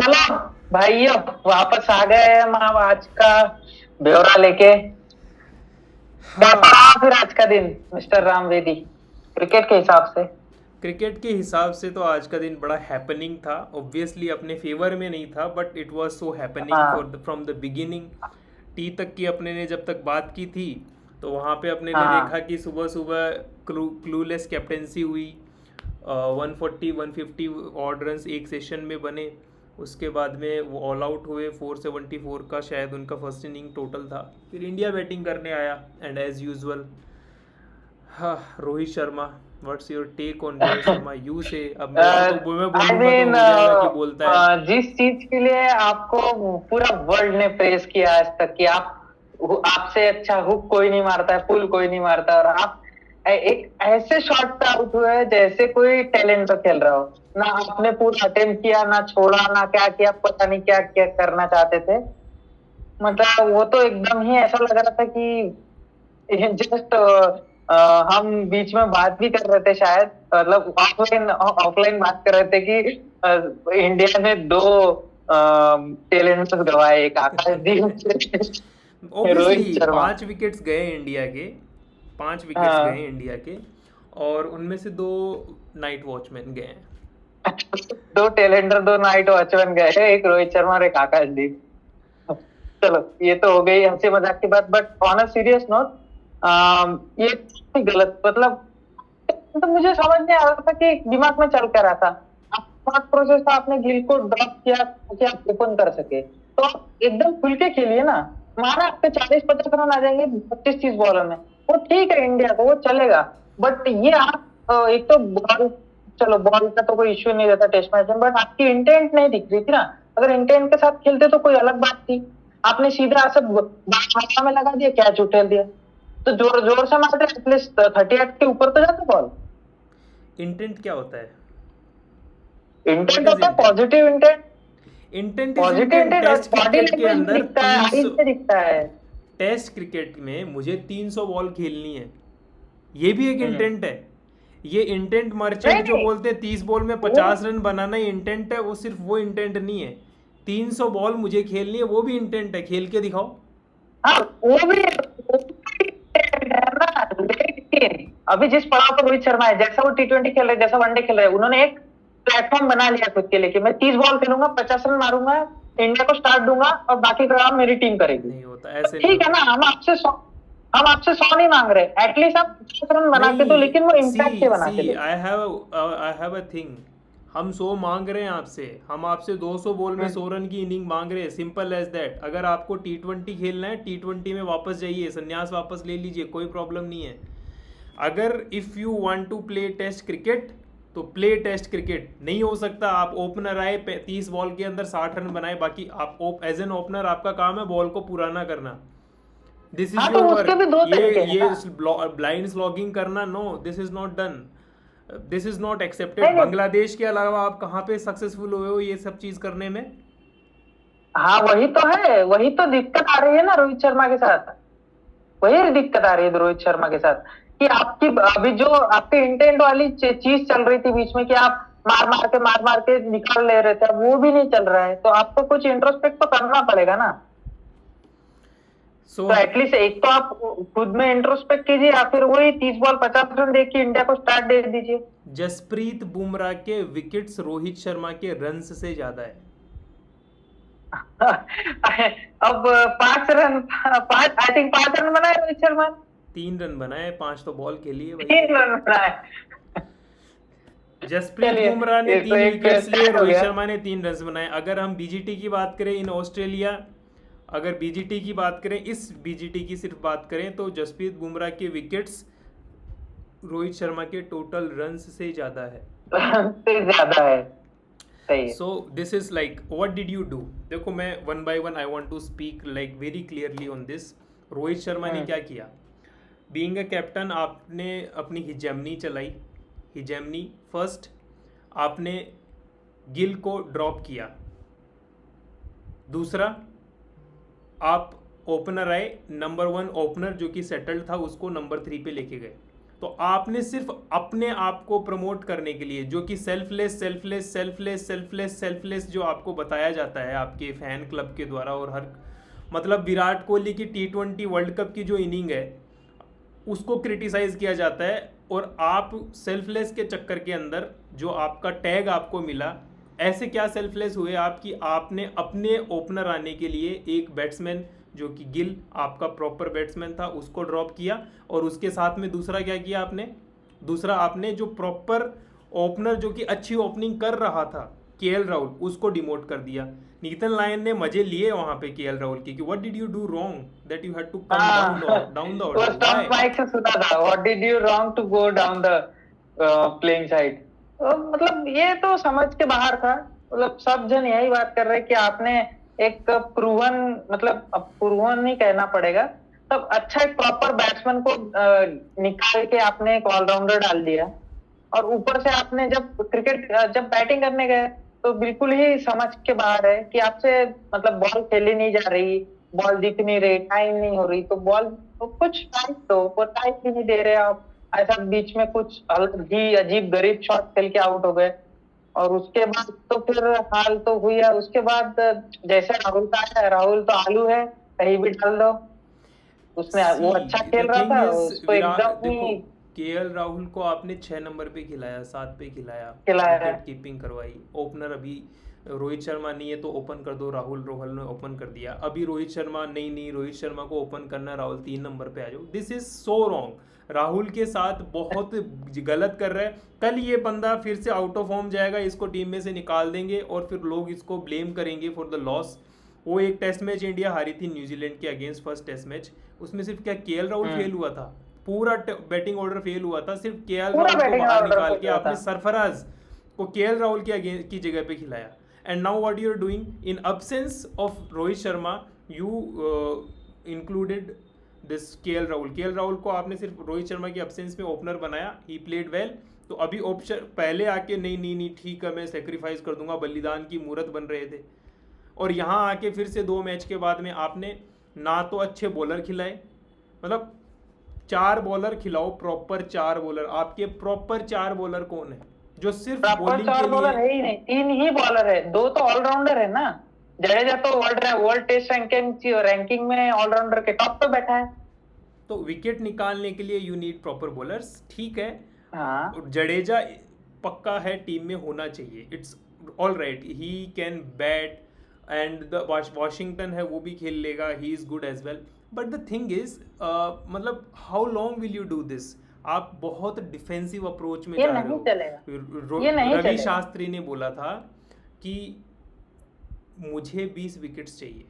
चलो भाइयों, वापस आ गए हम अब आज का ब्यौरा लेके। क्या हाँ। पढ़ा फिर आज का दिन मिस्टर रामवेदी, क्रिकेट के हिसाब से? क्रिकेट के हिसाब से तो आज का दिन बड़ा हैपनिंग था। ऑब्वियसली अपने फेवर में नहीं था, but it was so happening हाँ फ्रॉम द बिगिनिंग। टी तक की अपने ने जब तक बात की थी, तो वहाँ पे अपने ने देखा हाँ कि सुबह सुबह क्लूलेस कैप्टेंसी हुई। 140 150 ऑड रन एक सेशन में बने। उसके बाद में वो ऑल आउट हुए। 474 का शायद उनका फर्स्ट इनिंग टोटल था। फिर इंडिया बैटिंग करने आया, एंड एज यूजुअल, हाँ, Rohit Sharma. What's your take on Rohit Sharma? You say अब मेरे को तो मैं आई बोलूंगा तो मीन, हो जाएगा कि बोलता है। जिस चीज के लिए आपको पूरा वर्ल्ड ने प्रेज किया आज तक कि आप, आपसे अच्छा हुक कोई नहीं मारता है, पुल कोई नहीं मारता, और आप एक ऐसे शॉट पे आउट हुए जैसे कोई टैलेंट पे खेल रहा हो। ना आपने पूरा अटेम्प्ट किया, ना छोड़ा, ना क्या किया, पता नहीं क्या क्या करना चाहते थे। मतलब वो तो एकदम ही ऐसा लग रहा था कि जस्ट हम बीच में बात भी कर रहे थे शायद, मतलब ऑफलाइन ऑफलाइन बात कर रहे थे कि इंडिया ने दो टैलेंट्स गंवाए, एक आकाशदीप ऑब्वियसली रोहित शर्मा। 5 विकेट्स गए इंडिया के। 5 विकेट्स गए हाँ इंडिया के। और उनमें से दो नाइट वॉचमैन गए हैं। दो टैलेंटर, दो नाइट वॉचमैन गए, एक रोहित शर्मा और एक आकाशदीप। चलो ये तो हो गई हंसी मजाक की बात, but on a serious note, ये काफी गलत, मतलब तो मुझे समझ नहीं आ रहा था कि दिमाग में चल क्या रहा था। थॉट प्रोसेस था, आपने गिल को ड्रॉप किया ताकि आप ओपन कर सके, तो आप एकदम खुल के खेलिए ना। माना आपके 40-50 रन आ जाएंगे 25-30 बॉलों में, वो ठीक है, इंडिया को वो चलेगा। बट ये आप एक तो बॉल, चलो बॉल का तो कोई इश्यू नहीं रहता टेस्ट मैच में, बट आपकी इंटेंट नहीं दिख रही थी ना। अगर इंटेंट के साथ खेलते तो कोई अलग बात थी। आपने सीधा सब बात हवा में लगा दिया, कैच उठेल दिया। तो जोर जोर से मारते एटलीस्ट 38 के ऊपर तो जाता बॉल। इंटेंट क्या होता है? व्हाट इंटेंट इज होता है intent? Positive intent. Intent is positive intent. Intent test body cricket के लैंग्वेज में अंदर दिखता है, आईज 300। से दिखता है। टेस्ट क्रिकेट में मुझे 300 बॉल खेलनी है, ये भी एक हम्म। इंटेंट है। ये इंटेंट नहीं मर्चेंट जो नहीं, बोलते हैं 30 बॉल में वो 50 रन बनाना ही इंटेंट है, वो सिर्फ वो इंटेंट नहीं है। 300 बॉल मुझे खेलनी है, वो भी इंटेंट है। खेल के दिखाओ। हाँ वो भी intent है ना। लेकिन अभी जिस पड़ाव पर रोहित शर्मा है, जैसा वो T20 खेल रहे हैं, जैसा वनडे खेल रहे हैं, उन्होंने एक प्लेटफॉर्म बना लिया खुद के लिए कि मैं 30 बॉल खेलूंगा, 50 रन मारूंगा, इंडिया को स्टार्ट दूंगा और बाकी का काम मेरी टीम करेगी। नहीं होता, तो ऐसे नहीं ठीक है ना, होता। हम आपसे 100 नहीं मांग रहे, एटलीस्ट आप 50 रन बना के दो, नहीं, लेकिन वो सी इम्पैक्ट के बना सी के दो। I have a thing. हम 100 मांग रहे हैं आपसे। हम आपसे 200 बॉल में हम्म। 100 रन की इनिंग मांग रहे हैं। Simple as that. अगर आपको T20 खेलना है, T20 में वापस जाइए, संन्यास वापस ले लीजिए, कोई प्रॉब्लम नहीं है। अगर if you want to play test cricket, तो प्ले टेस्ट क्रिकेट। नहीं हो सकता आप ओपनर आए 30 बॉल के अंदर 60 रन बनाए, बाकी आप एज एन ओपनर आपका काम है बॉल को पुराना करना। दिस इज हाँ तो योर उसके वर्क। भी दो तरीके हैं ये ना। ब्लाइंड स्लॉगिंग करना, no, this is not done. This is not नहीं एक्सेप्टेड। नहीं, बांग्लादेश के अलावा आप कहाँ पे सक्सेसफुल हुए हो ये सब चीज करने में? हाँ वही तो है, वही तो दिक्कत आ रही है ना रोहित शर्मा के साथ। वही दिक्कत आ रही है रोहित शर्मा के साथ कि आपकी अभी जो आपकी इंटेंट वाली चीज चल रही थी बीच में कि आप मार मार के निकाल ले रहे थे, वो भी नहीं चल रहा है, तो आपको कुछ इंट्रोस्पेक्ट तो करना पड़ेगा ना। सो तो एटलीस्ट एक तो आप खुद में इंट्रोस्पेक्ट कीजिए, या फिर वही 30 बॉल 50 रन देख के इंडिया को स्टार्ट दे दीजिए। जसप्रीत बुमराह के विकेट्स रोहित शर्मा के रन्स से ज्यादा है। अब 5 रन, पांच, आई थिंक 5 रन बनाए रोहित शर्मा ने। 3 रन बनाए, 5 तो बॉल खेली है भाई। 3 रन बनाए। जसप्रीत चलिए, बुमराह ने ये तो तीन एक विकेट्स लिए, स्टार्ट हो रोहित गया। शर्मा ने 3 रन बनाए। अगर हम बीजीटी की बात करें इन ऑस्ट्रेलिया, अगर बीजीटी की बात करें, इस बीजीटी की सिर्फ बात करें, तो जसप्रीत बुमराह के विकेट्स रोहित शर्मा के टोटल रन्स से ज़्यादा है। से ज्यादा है। सही है। So this is like what did you do? देखो, मैं one by one I want to speak like very clearly on this. Rohit Sharma ने हम्म। क्या किया? बीइंग अ कैप्टन, आपने अपनी हिजैमनी चलाई। हिजैमनी फर्स्ट, आपने गिल को ड्रॉप किया। दूसरा, आप ओपनर आए, नंबर 1 ओपनर जो कि सेटल्ड था उसको नंबर 3 पे लेके गए। तो आपने सिर्फ अपने आप को प्रमोट करने के लिए, जो कि selfless selfless selfless selfless selfless जो आपको बताया जाता है आपके फैन क्लब के द्वारा, और हर मतलब विराट कोहली की T20 वर्ल्ड कप की जो इनिंग है उसको क्रिटिसाइज किया जाता है, और आप सेल्फलेस के चक्कर के अंदर जो आपका टैग आपको मिला, ऐसे क्या सेल्फलेस हुए आप कि आपने अपने ओपनर आने के लिए एक बैट्समैन जो कि गिल आपका प्रॉपर बैट्समैन था उसको ड्रॉप किया, और उसके साथ में दूसरा क्या किया आपने, दूसरा आपने जो प्रॉपर ओपनर जो कि अच्छी ओपनिंग कर रहा था केएल राहुल, उसको डिमोट कर दिया। नीतन लायन ने मजे लिए वहां पे केएल राहुल की कि what did you do wrong that you had to come down the वो ऑर्डर, स्टंप माइक से सुना था, what did you wrong to go down the playing side. मतलब ये तो समझ के बाहर था। मतलब सब जन यही बात कर रहे कि आपने एक प्रूवन, मतलब अब प्रूवन नहीं कहना पड़ेगा, तब अच्छा एक प्रॉपर बैट्समैन को निकाल के आपने एक ऑलराउंडर डाल दिया, और ऊपर से आपने जब क्रिकेट जब बैटिंग करने गए तो बिल्कुल ही समझ के बाहर है कि आपसे मतलब बॉल खेली नहीं जा रही, बॉल दिख नहीं रही, टाइम नहीं हो रही, तो बॉल तो कुछ टाइम दो, वो टाइम भी नहीं दे रहे आप। ऐसा बीच में कुछ अलग ही अजीब गरीब शॉट खेल के आउट हो गए, और उसके बाद तो फिर हाल तो हुई है। उसके बाद जैसे राहुल का है, राहुल तो आलू है, कहीं भी डाल दो। उसने वो अच्छा खेल रहा था, उसको एकदम देखो ही केएल राहुल को आपने 6 नंबर पे खिलाया, 7 पे खिलाया, खिलाया है। विकेट कीपिंग करवाई, ओपनर अभी रोहित शर्मा नहीं है तो ओपन कर दो, राहुल रोहल ने ओपन कर दिया, अभी रोहित शर्मा नहीं, रोहित शर्मा को ओपन करना, राहुल 3 नंबर पे आ जाओ, this is so wrong. Rahul के साथ बहुत गलत कर रहा है। कल ये बंदा फिर से आउट ऑफ फॉर्म जाएगा, इसको टीम में से निकाल देंगे और फिर लोग इसको ब्लेम करेंगे फॉर द लॉस। वो एक टेस्ट मैच इंडिया हारी थी न्यूजीलैंड के अगेंस्ट, फर्स्ट टेस्ट मैच, उसमें सिर्फ क्या केएल राहुल फेल हुआ था, पूरा बैटिंग ऑर्डर फेल हुआ था, सिर्फ केएल राहुल को बाहर निकाल के आपने सरफराज को केएल राहुल की जगह पे खिलाया। And now what you are doing in absence of Rohit Sharma, you included this KL Rahul. KL Rahul को आपने सिर्फ रोहित शर्मा की एब्सेंस में ओपनर बनाया, ही प्लेड वेल। तो अभी ऑप्शन पहले आके नहीं ठीक है मैं सेक्रीफाइस कर दूंगा, बलिदान की मूर्त बन रहे थे, और यहाँ आके फिर से 2 मैच के बाद में आपने ना तो अच्छे बॉलर खिलाए, मतलब 4 बॉलर खिलाओ, प्रॉपर 4 बॉलर। आपके प्रॉपर 4 बॉलर कौन है जो सिर्फ बॉलिंग के लिए? बॉलर है ही नहीं, 3 ही बॉलर है, 2 तो ऑलराउंडर है ना। जडेजा तो वर्ल्ड टेस्ट रैंकिंग में ऑलराउंडर के टॉप पे बैठा है। तो विकेट निकालने के लिए यू नीड प्रॉपर बॉलर्स, ठीक है। हाँ, जडेजा पक्का है, टीम में होना चाहिए, it's all right, he can bat, and the Washington है वो भी खेल लेगा, he is good as well. But the thing is मतलब how long will you do this? आप बहुत डिफेंसिव अप्रोच में जा रहे हो। रवि शास्त्री ने बोला था कि मुझे 20 विकेट्स चाहिए,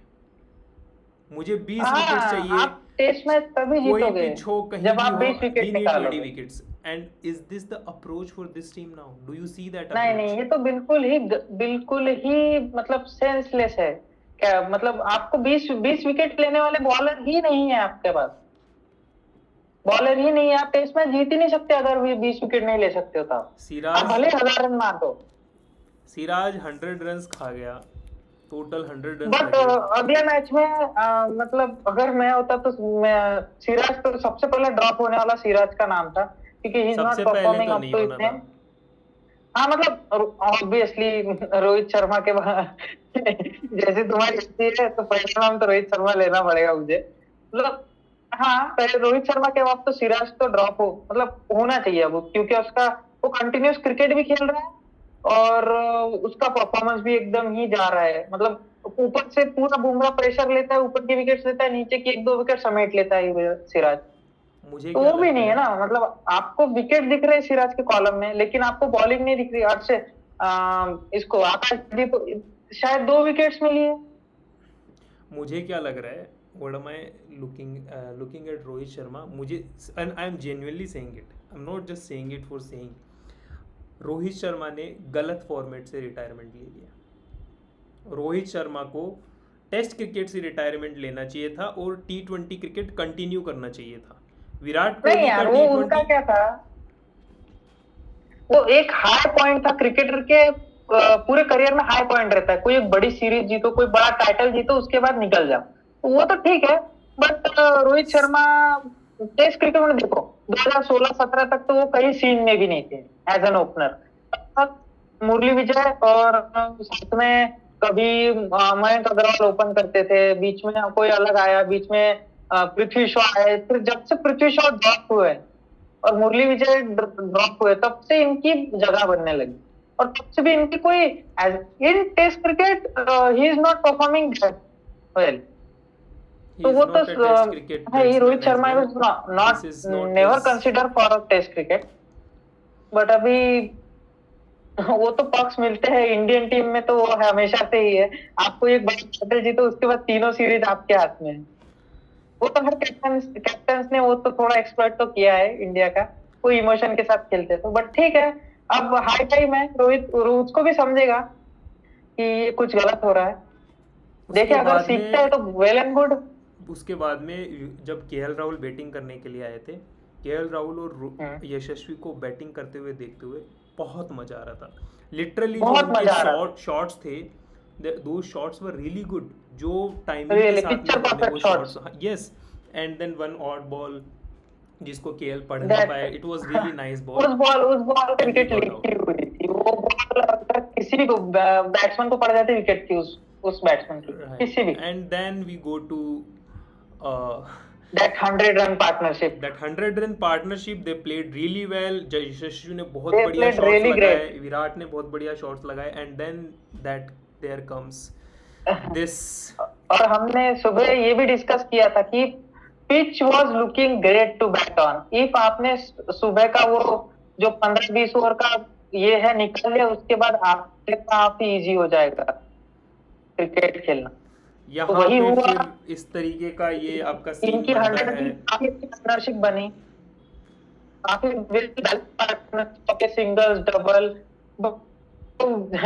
मुझे 20 विकेट्स चाहिए। आप टेस्ट मैच तभी जीतोगे जब आप 20 विकेट निकालोगे। Wickets, and is this the approach for this team now? Do you see that? नहीं, ये तो बिल्कुल ही मतलब सेंसलेस है। क्या मतलब आपको 20 विकेट लेने वाले बॉलर ही नहीं है आपके पास, बॉलर ही नहीं है। आप टेस्ट मैच जीत ही नहीं सकते अगर 20 विकेट नहीं ले सकते हो तो। सिराज भले 1000 रन मार दो। सिराज 100 रन खा गया, टोटल 100 रन। बट अगले मैच में मतलब अगर मैं होता तो सिराज तो सबसे पहले ड्रॉप होने वाला सिराज का नाम था, क्योंकि he is not performing up to इतने। हाँ मतलब ऑब्वियसली रोहित शर्मा के जैसे तुम्हारी है तो पहला नाम तो रोहित शर्मा लेना पड़ेगा मुझे। मतलब हाँ, पहले रोहित शर्मा के बाद तो सिराज तो ड्रॉप मतलब होना चाहिए अब, क्योंकि उसका वो कंटिन्यूस क्रिकेट भी खेल रहा है और उसका परफॉर्मेंस भी एकदम ही जा रहा है। मतलब ऊपर से पूरा बुमराह प्रेशर लेता है, ऊपर की विकेट लेता है, नीचे की 1-2 विकेट समेट लेता है सिराज। मुझे तो वो भी नहीं है ना, मतलब आपको विकेट दिख रहे हैं सिराज के कॉलम में, लेकिन आपको बॉलिंग नहीं दिख रही। आज से इसको आकाशदीप शायद 2 विकेट्स मिली है। मुझे क्या लग रहा है, what am I looking at Rohit Sharma, मुझे, and I am genuinely saying it, I am not just saying it for saying, Rohit Sharma ने गलत फॉर्मेट से रिटायरमेंट ले लिया। रोहित शर्मा को टेस्ट क्रिकेट से रिटायरमेंट लेना चाहिए था और T20 क्रिकेट कंटिन्यू करना चाहिए था। विराट कोहली का वो उनका क्या था, वो एक हाई पॉइंट था क्रिकेटर के पूरे करियर में। हाई पॉइंट रहता है, कोई एक बड़ी सीरीज जीतो, कोई बड़ा टाइटल जीतो, उसके बाद निकल जाओ, वो तो ठीक है। But Rohit Sharma test cricket में देखो 2016-17 तक तो वो कहीं सीन में भी नहीं थे एज एन ओपनर। तब तक मुरली विजय और साथ में कभी मयंक अग्रवाल ओपन करते थे, बीच में कोई अलग आया, बीच में पृथ्वी शॉ आए। फिर जब से पृथ्वी शॉ ड्रॉप हुए और मुरली विजय ड्रॉप हुए, तब से इनकी जगह बनने लगी। और तब से भी इनकी कोई in test cricket he is not performing well. He तो is वो तो not a test cricket है ही, batsman Rohit as Sharma well. Is not This is not never his. Consider for test cricket. But अभी वो तो पक्ष मिलते हैं इंडियन टीम में, तो वो हमेशा से ही है। आपको एक बड़ी टाइटल जीतो, उसके बाद तीनों सीरीज आपके हाथ में है। वो तो हर कैप्टन ने वो तो थोड़ा एक्सप्लॉइट तो किया है इंडिया का, कोई इमोशन के साथ खेलते तो। बट ठीक है, अब हाई टाइम है, रोहित उसको भी समझेगा कि ये कुछ गलत हो रहा है। उसके देखिए अगर बाद सीखता है में तो वेल एंड गुड। उसके बाद में जब केएल राहुल बैटिंग करने के लिए आए थे, केएल राहुल और यशस्वी को बैटिंग करते हुए देखते हुए बहुत मजा आ रहा था। लिटरली जो बहुत उनके मजा आ रहा था। शॉट्स थे, दो शॉट्स वर रियली गुड, जो टाइमिंग के रियली साथ पिक्चर में उन्होंने वो perfect shots. Shots, yes. And then one odd ball जिसको केएल पढ़ नहीं दैट पाया, इट वाज रियली नाइस उस बॉल बॉल पे एंड ही विकेट गॉट लिखी आउट। हुई थी। वो बॉल अगर किसी भी बैट्समैन को पड़ जाती विकेट थी, उस बैट्समैन की, किसी भी। And then we go to that 100 run partnership, that 100 run partnership, they played really well. Yashasvi ने बहुत दे बढ़िया प्लेड शॉट्स रियली लगाए, ग्रेट। विराट ने बहुत बढ़िया शॉट्स लगाए, and then that there comes this. और हमने सुबह ये भी डिस्कस किया था कि pitch was looking great to bat on. If आपने सुबह का वो जो 15-20 ओवर का ये है निकाल लिया, उसके बाद आपके काफी इजी हो जाएगा क्रिकेट खेलना। तो यहाँ वही पे हुआ, फिर इस तरीके का ये आपका सीन इनकी बनता 100 की है। काफी पार्टनरशिप बनी, काफी पार्टनरशिप, सिंगल्स डबल,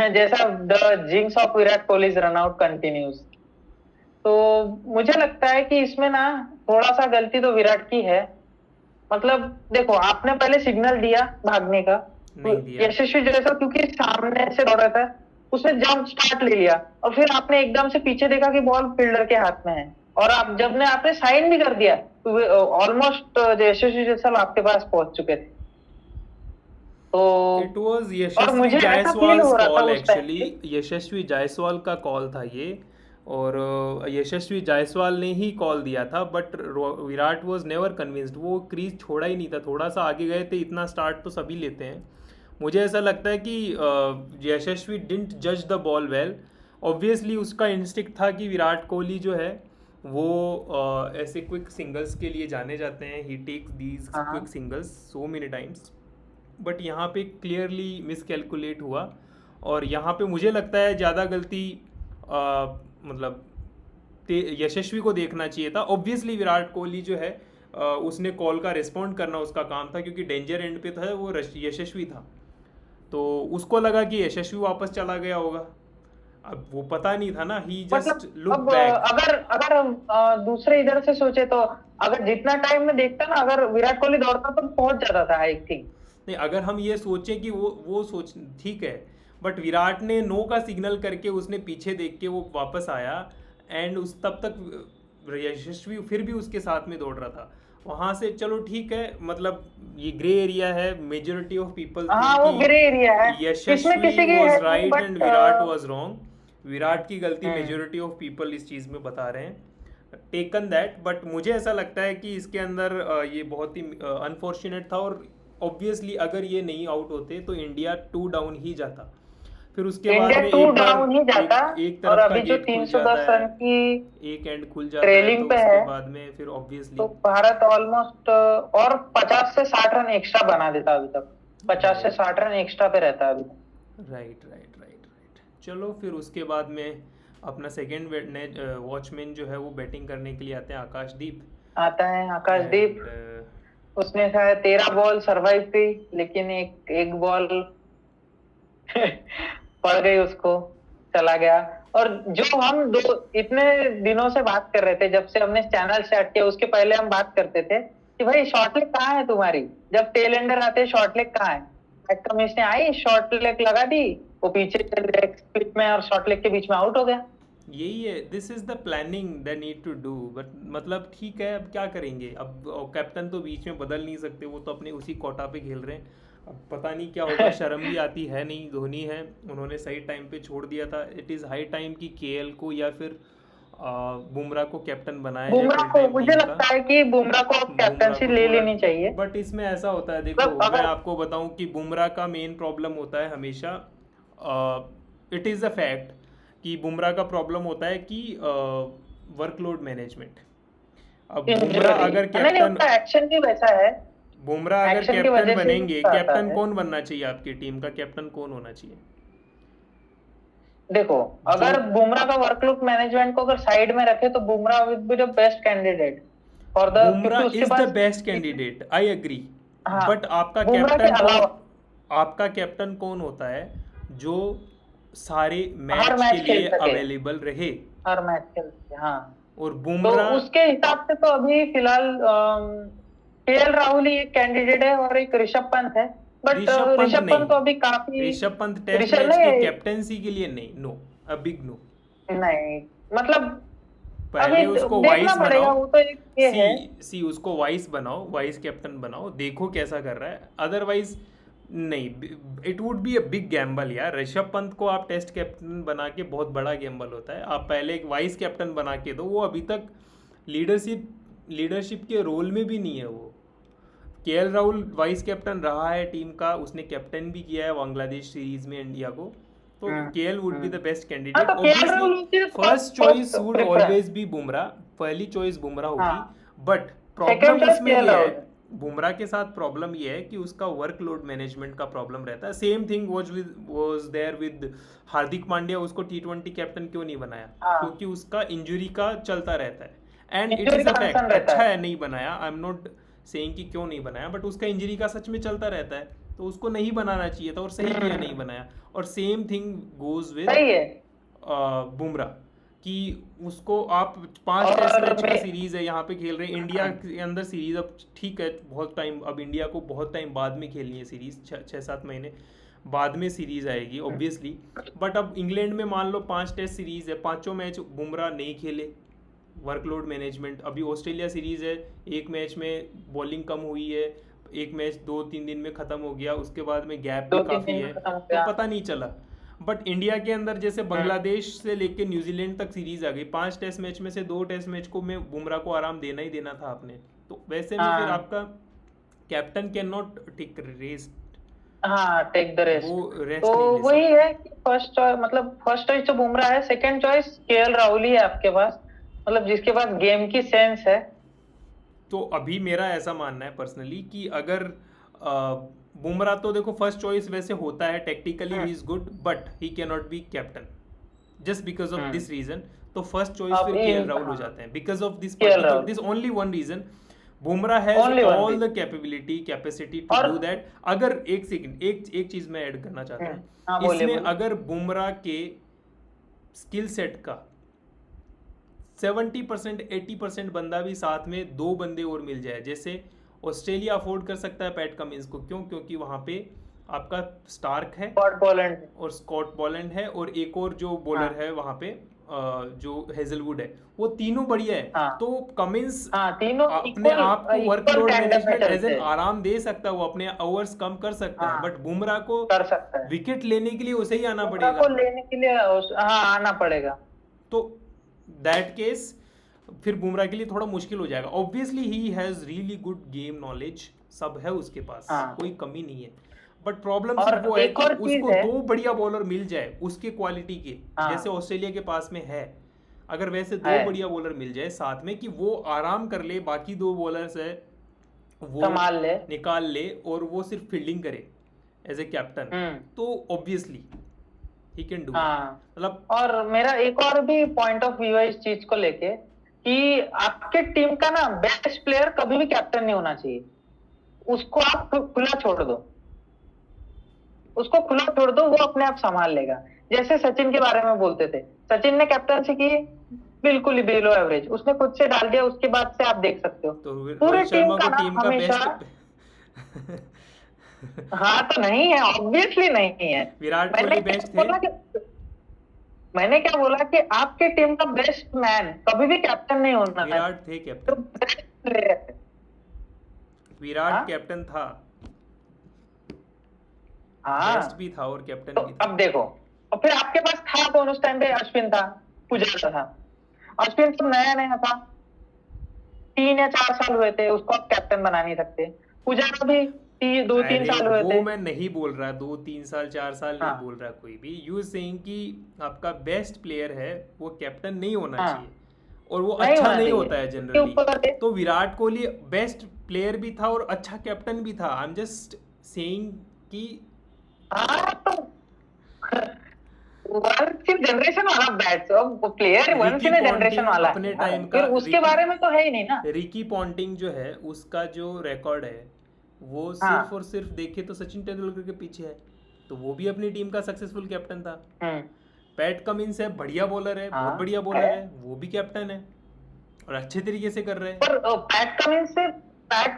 जैसा the jinx of Virat Kohli run out continues. तो मुझे लगता है कि इसमें ना थोड़ा सा गलती तो विराट की है। मतलब देखो, आपने पहले सिग्नल दिया भागने का, नहीं दिया। यशस्वी जैसा क्योंकि सामने से दौड़ रहा था, उसने जंप स्टार्ट ले लिया और फिर आपने एकदम से पीछे देखा कि बॉल फील्डर के हाथ में है, और आप जब ने आपने साइन भी कर दिया तो ऑलमोस्ट यशस्वी जैसल आपके पास पहुंच चुके थे। तो इट वाज और यशस्वी मुझे ऐसा फील जायसवाल हो रहा था कॉल, उस टाइम एक्चुअली यशस्वी जायसवाल का कॉल था ये, और यशस्वी जायसवाल ने ही कॉल दिया था, but Virat was never convinced. वो क्रीज छोड़ा ही नहीं था, थोड़ा सा आगे गए थे, इतना स्टार्ट तो सभी लेते हैं। मुझे ऐसा लगता है कि यशस्वी डिडंट जज द बॉल वेल। ऑब्वियसली उसका इंस्टिक्ट था कि विराट कोहली जो है वो ऐसे क्विक सिंगल्स के लिए जाने जाते हैं, he takes these quick singles so many times, but यहाँ पे क्लियरली मिसकैलकुलेट हुआ। और यहाँ पे मुझे लगता है ज़्यादा गलती मतलब यशस्वी को देखना चाहिए था। ऑब्वियसली विराट कोहली जो है उसने कॉल का रिस्पॉन्ड करना उसका काम था, क्योंकि डेंजर एंड पे था वो यशस्वी था, तो उसको लगा कि यशस्वी वापस चला गया होगा। अब वो पता नहीं था ना, ही जस्ट मतलब लुक अब बैक। अगर अगर हम दूसरे इधर से सोचे तो अगर जितना टाइम में देखता ना, अगर विराट कोहली दौड़ता तो पहुंच जाता था आई थिंक। नहीं, अगर हम ये सोचें कि वो सोच ठीक है, बट विराट ने नो का सिग्नल करके उसने पीछे देख के वो वापस आया, एंड उस तब तक यशस्वी फिर भी उसके साथ में दौड़ रहा था। वहां से चलो ठीक है, मतलब ये ग्रे एरिया है, मेजोरिटी ऑफ पीपल हाँ वो ग्रे एरिया है, यशस्वी इसमें किसी की वाज है right but and Virat was wrong. Virat की गलती मेजोरिटी ऑफ पीपल इस चीज़ में बता रहे हैं, टेकन दैट। बट मुझे ऐसा लगता है कि इसके अंदर ये बहुत ही अनफॉर्चुनेट था, और ऑब्वियसली अगर ये नहीं आउट होते तो इंडिया 2 डाउन ही जाता। फिर उसके बाद इंडिया में 2 एक बार डाउन ही जाता। एक और तरफ का अभी जो गेट खुल 310 जाता रन है, की एक एंड खुल जाता है, ट्रेलिंग तो पे उसके है, बाद में फिर ऑब्वियसली तो भारत ऑलमोस्ट और 50 से 60 रन एक्स्ट्रा बना देता अभी तक, 50 से 60 रन एक्स्ट्रा पे रहता है अभी तक। राइट। चलो फिर उसके बाद में अपना सेकेंड वॉचमैन जो है वो बैटिंग करने के लिए आते हैं, आकाशदीप आता है आकाशदीप। And, उसने शायद 13 बॉल सरवाइव की, लेकिन एक बॉल पड़ गई उसको, चला गया। और जो हम इतने दिनों से बात कर रहे थे, जब से हमने चैनल स्टार्ट किया उसके पहले हम बात करते थे कि भाई शॉर्ट लेग कहाँ है तुम्हारी, जब टेल एंडर आते हैं शॉर्ट लेग कहाँ है। पैट कमिंस ने आई शॉर्ट लेग लगा दी, वो पीछे लेग स्प्लिट में और शॉर्ट लेग के बीच में आउट हो गया। यही है, this is the planning they need to do, but मतलब ठीक है, अब क्या करेंगे, अब कैप्टन तो बीच में बदल नहीं सकते, वो तो अपने उसी कोटा पे खेल रहे हैं। अब पता नहीं क्या होगा, शर्म भी आती है नहीं, धोनी है, उन्होंने सही टाइम पे छोड़ दिया था। इट इज़ हाई टाइम कि केएल को या फिर बुमराह को कैप्टन बनाया जाए बुमराह फुल को, टाइम मुझे टीम का। लगता है कि बुमराह को अब बुमराह कैप्टनसी को ले थोड़ा, लेनी चाहिए। बट इसमें ऐसा होता है, देखो मतलब मैं अगर आपको बताऊं कि बुमराह का मेन प्रॉब्लम होता है हमेशा, इट इज़ अ फैक्ट कि बुमराह का प्रॉब्लम होता है कि वर्कलोड मैनेजमेंट। अब बुमराह इंजरी, अगर नहीं नहीं, कैप्टन, उसका एक्शन भी वैसा है, बुमराह अगर एक्शन की कैप्टन वजह से ही बनेंगे, उसका आता कैप्टन है। कौन बनना चाहिए आपकी टीम का, कैप्टन कौन होना चाहिए? देखो, जो अगर बुमराह का वर्कलोड मैनेजमेंट को अगर साइड में रखे तो Bumrah will be the best candidate for the, क्योंकि बुमराह उसके इज द पास, बेस्ट कैंडिडेट, आई एग्री, हाँ, बट आपका बुमराह के कैप्टन अलावा कौन, आपका कैप्टन कौन होता है जो सारे हर मैच के मैच खेल लिए सके, अवेलेबल रहे? हर मैच खेल सके, हाँ। और तो बुमराह, उसके हिसाब से तो अभी फिलहाल केएल राहुल ही एक कैंडिडेट है और एक ऋषभ पंत है, बट ऋषभ पंत ऋषभ नहीं, पंत तो अभी काफी, ऋषभ पंत टेस्ट ऋषभ मैच के नहीं, कैप्टेंसी के लिए नहीं, नो, अ बिग नो। नहीं, मतलब अभी पहले उसको देखना वाइस पड़ेगा, बनाओ, वो तो एक ये सी है। सी उसको वाइस बनाओ, वाइस कैप्टन बनाओ, देखो कैसा कर रहा है, अदरवाइज नहीं, it would be a big Gamble यार। ऋषभ पंत को आप टेस्ट कैप्टन बना के, बहुत बड़ा गैम्बल होता है, आप पहले एक वाइस कैप्टन बना के दो, वो अभी तक लीडरशिप लीडरशिप के रोल में भी नहीं है वो। केएल राहुल वाइस कैप्टन रहा है टीम का, उसने कैप्टन भी किया है बांग्लादेश सीरीज में इंडिया को, तो KL would be the best हाँ, कैंडिडेट तो केएल ऑब्वियसली। राहुल उनकी first first choice would preference, always be Bumrah, पहली चॉइस बुमराह होगी, हाँ, बट सेकंड प्रॉब्लम चॉइस उसमें केएल ये है, राहुल। बुमराह के साथ प्रॉब्लम ये है कि उसका वर्कलोड मैनेजमेंट का प्रॉब्लम रहता है। Same thing was there with Hardik Pandya, उसको टी20 कैप्टन क्यों नहीं बनाया? हाँ, क्योंकि उसका इंजरी का चलता रहता है, एंड इट इंजरी इज का अ कंसर्न फैक्ट। रहता अच्छा है। है नहीं बनाया, आई एम नॉट सेइंग कि क्यों नहीं बनाया, बट उसका इंजरी का सच में चलता रहता है, तो उसको नहीं बनाना चाहिए था, और सही किया नहीं बनाया। और सेम थिंग गोज विद सही है। बुमराह, कि उसको आप 5 टेस्ट और मैच का मैं, सीरीज है यहाँ पे खेल रहे हैं इंडिया के अंदर सीरीज, अब ठीक है बहुत टाइम, अब इंडिया को बहुत टाइम बाद में खेलनी है सीरीज, 6-7 महीने बाद में सीरीज आएगी ऑब्वियसली, बट अब इंग्लैंड में मान लो 5 टेस्ट सीरीज है, पांचों मैच बुमराह नहीं खेले, वर्कलोड मैनेजमेंट। अभी ऑस्ट्रेलिया सीरीज है, एक मैच में बॉलिंग कम हुई है, एक मैच 2-3 दिन में ख़त्म हो गया, उसके बाद में गैप भी 2-3 काफ़ी दिन है, में खत्म हो तो गया। पता नहीं चला। बट इंडिया के अंदर जैसे बांग्लादेश से लेके न्यूजीलैंड तक सीरीज आ गई, 5 टेस्ट मैच में से 2 टेस्ट मैच को में बुमराह को आराम देना ही देना था आपने, तो वैसे में फिर हाँ, आपका captain can not take rest, हाँ, टेक द वो रेस्ट। रेस्ट तो नहीं ले वही सकता। है कि फर्स्ट चॉइस, मतलब फर्स्ट चॉइस तो बुमराह है, सेकंड चॉइस केएल राहुल ही है आपके पास, मतलब जिसके पास गेम की सेंस है। तो अभी मेरा ऐसा मानना है पर्सनली कि अगर बुमराह, तो देखो फर्स्ट चॉइस वैसे होता है, tactically he is good, but he can not be captain just because of this reason, तो फर्स्ट चॉइस अब फिर केएल राहुल हो हाँ, जाते हैं, because of this KL particular, Rahul, this only one reason. Bumrah has only one all reason. The capability capacity to और do that. अगर एक सेकंड, एक चीज मैं ऐड करना चाहता हूँ हाँ, बोलिए इसमें, बोलिए। अगर बुमराह के स्किल सेट का 70% 80% बंदा भी साथ में, 2 बंदे और मिल जाए, जैसे ऑस्ट्रेलिया अफोर्ड कर सकता है पैट कमिंस को, क्यों? क्योंकि वहां पे आपका स्टार्क है स्कॉट पोलैंड, और स्कॉट बॉलैंड है, और एक और जो बॉलर हाँ, है वहां पे जो हेजलवुड है, वो तीनों बढ़िया है, हाँ, तो कमिंस हाँ, तीनों अपने आप को इक्वल वर्कलोड टैंडम में मैनेजमेंट एज चलते एन हैं। आराम दे सकता है, वो अपने ओवर्स कम कर सकता है, हाँ, बट बुमराह को कर सकता है। विकेट लेने के लिए उसे ही आना बुमराह पड़ेगा, को लेने के लिए हाँ, आना पड़ेगा। तो दैट केस फिर बुमराह के लिए थोड़ा मुश्किल हो जाएगा। Obviously he has really good game knowledge, सब है उसके पास, हाँ, कोई कमी नहीं है, बट प्रॉब्लम और सिर्फ वो है एक कि और चीज उसको है, 2 बढ़िया बॉलर मिल जाए उसके क्वालिटी के, हाँ, जैसे ऑस्ट्रेलिया के पास में है, अगर वैसे 2 है, बढ़िया बॉलर मिल जाए साथ में, कि वो आराम कर ले, बाकी 2 बॉलर्स है वो संभाल ले। निकाल ले, और वो सिर्फ फील्डिंग करे एज ए कैप्टन, तो ऑब्वियसली ही कैन डू, हाँ, मतलब। और मेरा एक और भी पॉइंट ऑफ व्यू है इस चीज को लेके, कि आपके टीम का ना बेस्ट प्लेयर कभी भी कैप्टन नहीं होना चाहिए, उसको आप खुला छोड़ दो, उसको खुला छोड़ दो, वो अपने आप संभाल लेगा। जैसे सचिन के बारे में बोलते थे, सचिन ने कैप्टनसी की, बिल्कुल ही बिलो एवरेज, उसने खुद से डाल दिया, उसके बाद से आप देख सकते हो तो पूरे रोहित टीम शर्मा का को ना टीम का हमेशा बेस्ट हाँ, तो नहीं है, ऑब्वियसली नहीं है। विराट मैंने कोहली बेस्ट थे। बोला कि मैंने क्या बोला कि आपकी टीम का बेस्ट मैन कभी भी कैप्टन नहीं होना है, विराट थे तो कैप्टन, बेस्ट प्लेयर है। विराट हाँ कैप्टन था, बेस्ट हाँ, भी था और कैप्टन तो भी था। अब देखो, और फिर आपके पास था कौन उस टाइम पे? अश्विन था, पुजारा था। अश्विन तो नया नया था, 3 या 4 साल हुए थे, उसको आप कैप्टन बना नहीं सकते। पुजारा भी 2-3 साल हुए वो थे। मैं नहीं बोल रहा, 2-3 साल 4 साल नहीं हाँ बोल रहा कोई भी। यू सेइंग कि आपका बेस्ट प्लेयर है वो कैप्टन नहीं होना चाहिए, हाँ, और वो नहीं अच्छा होना नहीं चाहिए, होता है उसके जनरली। ऊपर थे। तो विराट कोहली बेस्ट प्लेयर भी था और अच्छा कैप्टन भी था। आई एम जस्ट सेइंग कि हाँ तो वंस इन जनरेशन वाला bats, player once Ricky in generation Ponting वाला है अपने यार, टाइम का, फिर उसके बारे में तो है ही नहीं ना। रिकी पॉन्टिंग जो है उसका जो रिकॉर्ड है वो सिर्फ हाँ। और सिर्फ देखे तो सचिन तेंदुलकर के पीछे है, तो वो भी अपनी टीम का सक्सेसफुल कैप्टन था। हम्म। पैट कमिंस है, बढ़िया बॉलर है, बहुत हाँ बढ़िया है। बॉलर है, वो भी कैप्टन है और अच्छे तरीके से कर रहे हैं। पर पैट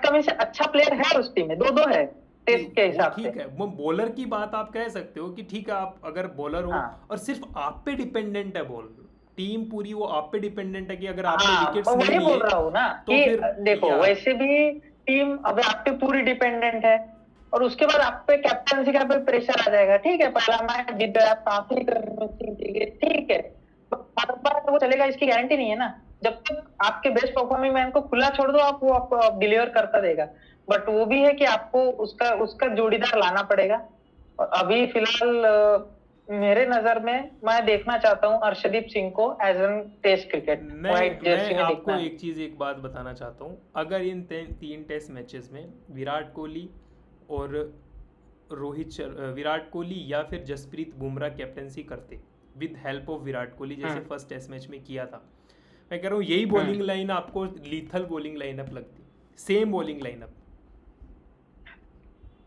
कमिंस से अच्छा प्लेयर है उस टीम में, दो दो है नहीं टेस्ट के वो हिसाब से। ठीक है, वो बॉलर की बात आप कह सकते हो कि ठीक है, आप अगर बॉलर हो हाँ और सिर्फ आप पे डिपेंडेंट है बॉल, टीम पूरी वो आप पे डिपेंडेंट है कि अगर आपने हाँ, विकेट्स मैं नहीं वही बोल लिए रहा हूँ ना तो कि फिर देखो, या वैसे भी टीम अब आप पे पूरी डिपेंडेंट है, और उसके बाद आप पे कैप्टनसी का पे प्रेशर आ जाएगा। ठीक है, पहला मैच जीत गए आप, काफी ठीक है, बार बार वो चलेगा इसकी गारंटी नहीं है ना। जब तक आपके बेस्ट परफॉर्मिंग मैन को खुला छोड़ दो आप, वो आपको डिलीवर करता देगा। बट वो भी है कि आपको उसका उसका जोड़ीदार लाना पड़ेगा। और अभी फिलहाल मेरे नजर में मैं देखना चाहता हूँ अर्शदीप सिंह को as an test cricket, white मैं जर्सी में आपको दिखना है। एक बात बताना चाहता हूँ। अगर इन 3 टेस्ट मैचेस में विराट कोहली और विराट कोहली या फिर जसप्रीत बुमराह कैप्टनसी करते with help of Virat Kohli जैसे हम्म फर्स्ट टेस्ट मैच में किया था, मैं कह रहा हूँ यही हम्म। बॉलिंग लाइन आपको लीथल बॉलिंग लाइनअप लगती, सेम बॉलिंग लाइनअप।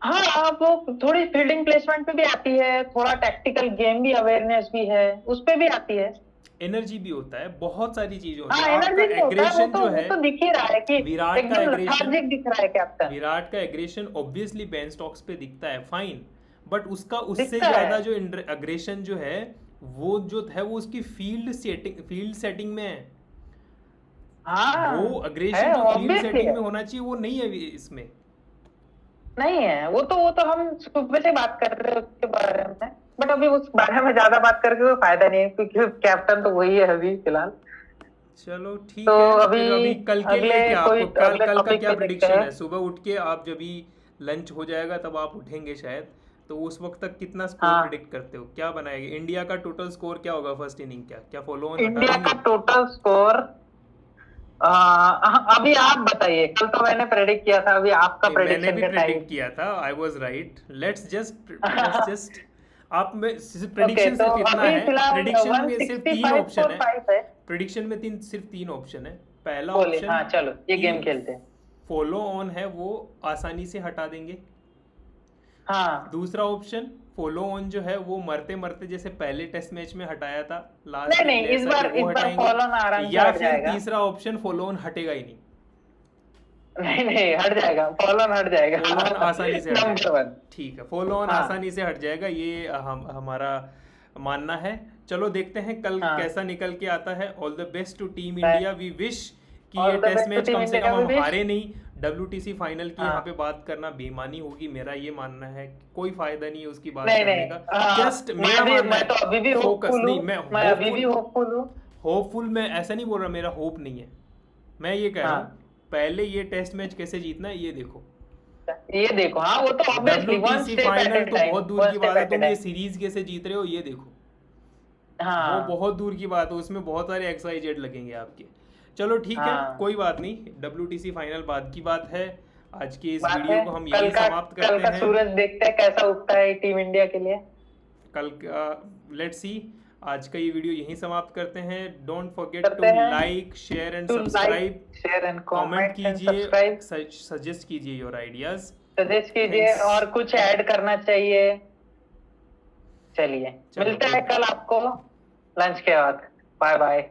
हाँ, आप वो थोड़ी फील्डिंग प्लेसमेंट पे भी आती है, थोड़ा टैक्टिकल गेम भी, अवेयरनेस भी है, उस पे भी आती है। एनर्जी भी होता है, बहुत सारी चीजें होती हाँ, है। आपका एनर्जी भी होता है, एग्रेशन जो वो है, तो दिख ही रहा है कि विराट का एकदम एग्रेशन लेथार्जिक दिख रहा है कैप्टन। विराट का एग्रेशन ऑब्वियसली बेन स्टॉक्स पे दिखता है, फाइन, बट उसका उससे दिखता है। ज्यादा जो एग्रेशन जो है वो उसकी फील्ड सेटिंग में है। वो हाँ है, अग्रेशन जो फील्ड ऑब्वियसली सेटिंग है। में होना चाहिए वो नहीं है इसमें। नहीं है, वो तो हम सुबह से बात कर रहे हैं उसके बारे में। बट अभी उस बारे में ज्यादा बात करके कोई फायदा नहीं है, क्योंकि कैप्टन तो वही है अभी फिलहाल। चलो तो ठीक है, अभी फिर अभी कल के लिए क्या, आपको कल अगले कल का टॉपिक क्या पे देखते प्रिडिक्शन हैं। है? सुबह उठ के आप जब भी लंच हो जाएगा तब आप उठेंगे शायद, तो उस वक्त तक कितना स्कोर हाँ, प्रिडिक्ट करते हो, क्या बनाएंगे? इंडिया का टोटल स्कोर क्या होगा फर्स्ट इनिंग? क्या क्या फॉलो ऑन हटा इंडिया का देंगे? टोटल स्कोर, अभी आप बताइए। कल तो मैंने प्रेडिक्ट किया था, अभी आपका नहीं, मैंने प्रेडिक्शन भी का टाइम। प्रेडिक्ट किया था, I was right. Let's just आप में सिर्फ ओके, प्रेडिक्शन तो सिर्फ इतना अभी है, फिलहाल प्रेडिक्शन में सिर्फ 3 165 ऑप्शन फॉर है। 5 है। प्रेडिक्शन में सिर्फ तीन ऑप्शन है। पहला बोलिए, ऑप्शन हाँ चलो ये कि गेम खेलते हैं। फॉलो ऑन है वो आसानी से हटा देंगे। हाँ, दूसरा ऑप्शन, फॉलो ऑन जो है वो मरते मरते जैसे पहले टेस्ट मैच में हटाया था नहीं लास्ट में नहीं, क्लियर इस करके, बार वो हटाएंगे। फॉलो आराम से या हट फिर जाएगा। तीसरा ऑप्शन, फॉलो ऑन हटेगा ही नहीं, नहीं नहीं, हट जाएगा, फॉलो हट जाएगा। फॉलो ऑन आसानी से हट नंबर जाएगा। 1। ठीक है, फॉलो ऑन हाँ आसानी से हट जाएगा, ये हमारा मानना है। चलो देखते हैं कल हाँ, कैसा निकल के आता है। All the best to team है। इंडिया, वी विश कि ये all the test best to match team कम से इंडिया कम का हम भी। हारे नहीं। WTC फाइनल की यहाँ हाँ, पे बात करना बेईमानी होगी, मेरा ये मानना है। कोई फायदा नहीं है उसकी बात नहीं करने नहीं, का, जस्ट मेरा मानना मैं तो है। अभी भी फोकस होपफुल नहीं, हूँ। मैं मैं अभी भी होपफुल हूँ। होपफुल मैं ऐसा नहीं बोल रहा मेरा होप नहीं है, मैं ये कह रहा हाँ, हूँ पहले ये टेस्ट मैच कैसे जीतना है ये देखो। ये देखो, हाँ वो तो obviously one WTC step at final a तो टाइम, बहुत दूर वन की स्टेप बात है, एट ए तुम ये टाइम। सीरीज कैसे जीत रहे हो ये देखो, वो हाँ बहुत दूर की बात है, उसमें बहुत सारे XYZ लगेंगे आपके। चलो ठीक है, हाँ, कोई बात नहीं, WTC फाइनल बाद की बात है। आज के इस बात है। वीडियो को हम यहीं समाप्त कल करते का हैं। सूरज देखते हैं कैसा उगता है टीम इंडिया के लिए। कल का लेट्स सी। आज का ये वीडियो यहीं समाप्त करते हैं। डोंट फॉरगेट टू करते हैं like, share and to subscribe, like, share and comment comment and कीजिए, सब्सक्राइब। सजेस्ट कीजिए योर आइडियाज। सजेस्ट कीजिए, थैंक्स। और कुछ ऐड करना चाहिए। चलिए, चलो मिलते हैं गुड। कल आपको लंच के बाद। Bye bye.